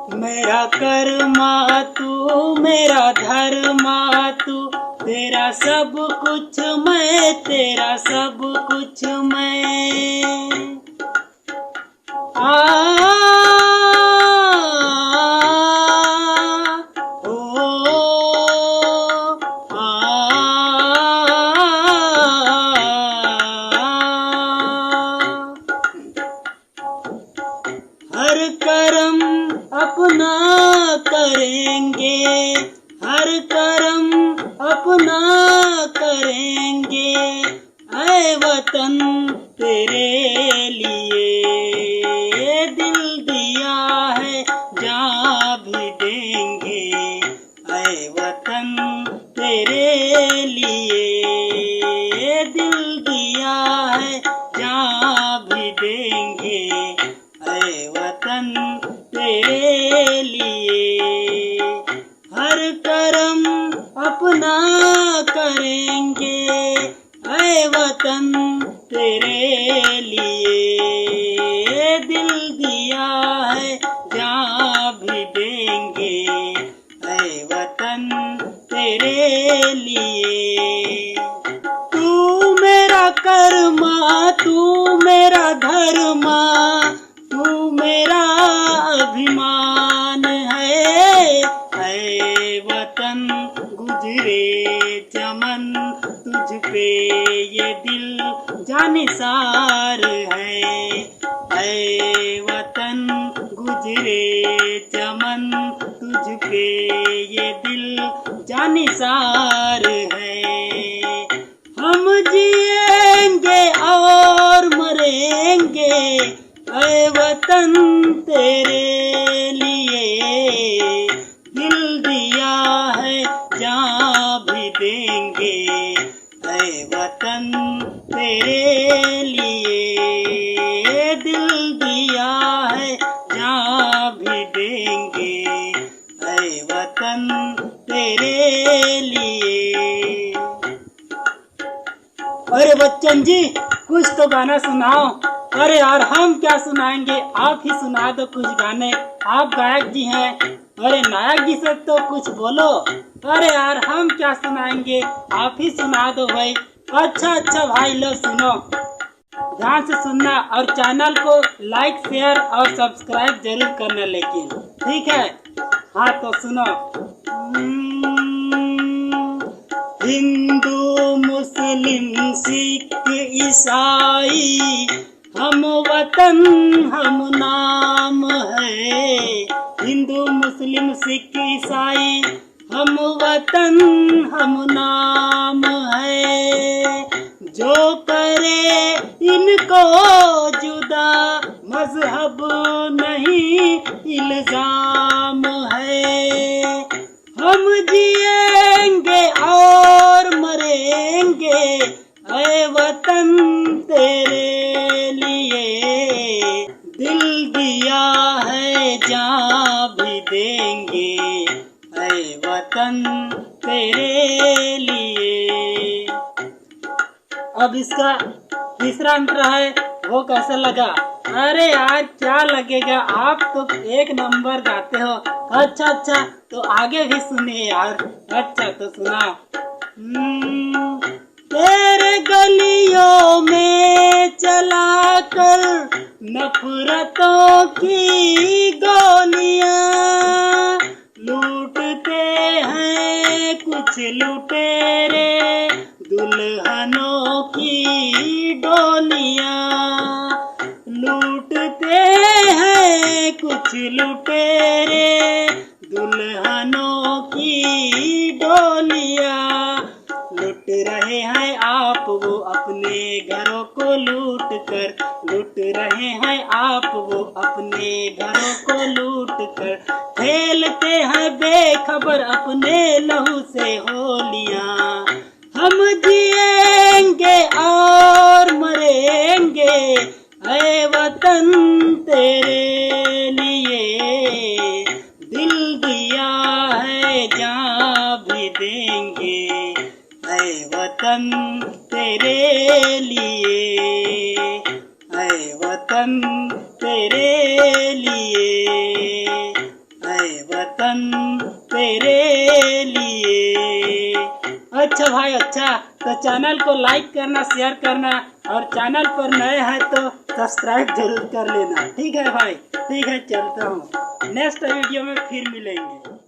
मेरा कर्मा तू, मेरा धर्मा तू, तेरा सब कुछ मैं, तेरा सब कुछ मैं। हर कर्म अपना करेंगे, हर कर्म अपना करेंगे, ऐ वतन तेरे लिए दिल दिया है, जान भी देंगे, ऐ वतन तेरे लिए दिल दिया है, जान भी देंगे, ऐ वतन तेरे लिए। हर कर्म अपना करेंगे, ऐ वतन तेरे लिए दिल दिया है, जान भी देंगे, ऐ वतन तेरे लिए। तू मेरा कर्मा, तू मेरा धर्मा, तू मेरा अभिमान है, ऐ वतन गुजरे चमन, तुझ पे ये दिल जानिसार है, ऐ वतन गुजरे चमन, तुझ पे ये दिल जानिसार है। हम जिएंगे और मरेंगे, ऐ वतन तेरे लिए दिल दिया है, जान भी देंगे, ऐ वतन तेरे लिए दिल दिया है, जान भी देंगे, ऐ वतन तेरे लिए। अरे बच्चन जी, कुछ तो गाना सुनाओ। अरे यार हम क्या सुनाएंगे, आप ही सुना दो कुछ गाने, आप गायक जी हैं। अरे नायक जी से तो कुछ बोलो। अरे यार हम क्या सुनाएंगे, आप ही सुना दो भाई। अच्छा भाई लो सुनो, ध्यान से सुनना और चैनल को लाइक शेयर और सब्सक्राइब जरूर करना, लेकिन ठीक है। हाँ तो सुनो। हिंदू मुस्लिम सिख ईसाई हम वतन हम नाम है, हिंदू मुस्लिम सिख ईसाई हम वतन हम नाम है। जो करे इनको जुदा मजहब नहीं इल्जाम है। हम जिएंगे और मरेंगे, ऐ वतन तेरे लिए दिल दिया है, जान भी देंगे, ऐ वतन तेरे लिए। अब इसका तीसरा अंतर है, वो कैसा लगा? अरे यार क्या लगेगा, आप तो एक नंबर गाते हो। अच्छा तो आगे भी सुनिए यार। अच्छा तो सुना। तेरे गलियों में चला कर नफरतों की गोलियां, लूटते हैं कुछ लुटेरे दुल्हनों की डोलियां, लूटते हैं कुछ लुटेरे दुल्हनों की डोलियां। लूट रहे हैं आप वो अपने घरों को लूट कर, लूट रहे हैं आप वो अपने घरों को लूट कर, खेलते हैं बेखबर अपने लहू से होलियां। हम जिएंगे और मरेंगे, ऐ वतन तेरे लिए दिल दिया है, जान भी देंगे, ऐ वतन तेरे लिए, ऐ वतन तेरे लिए, पसंद तेरे लिए। अच्छा भाई अच्छा, तो चैनल को लाइक करना, शेयर करना, और चैनल पर नए हैं तो सब्सक्राइब जरूर कर लेना। ठीक है भाई, ठीक है, चलता हूँ। नेक्स्ट वीडियो में फिर मिलेंगे।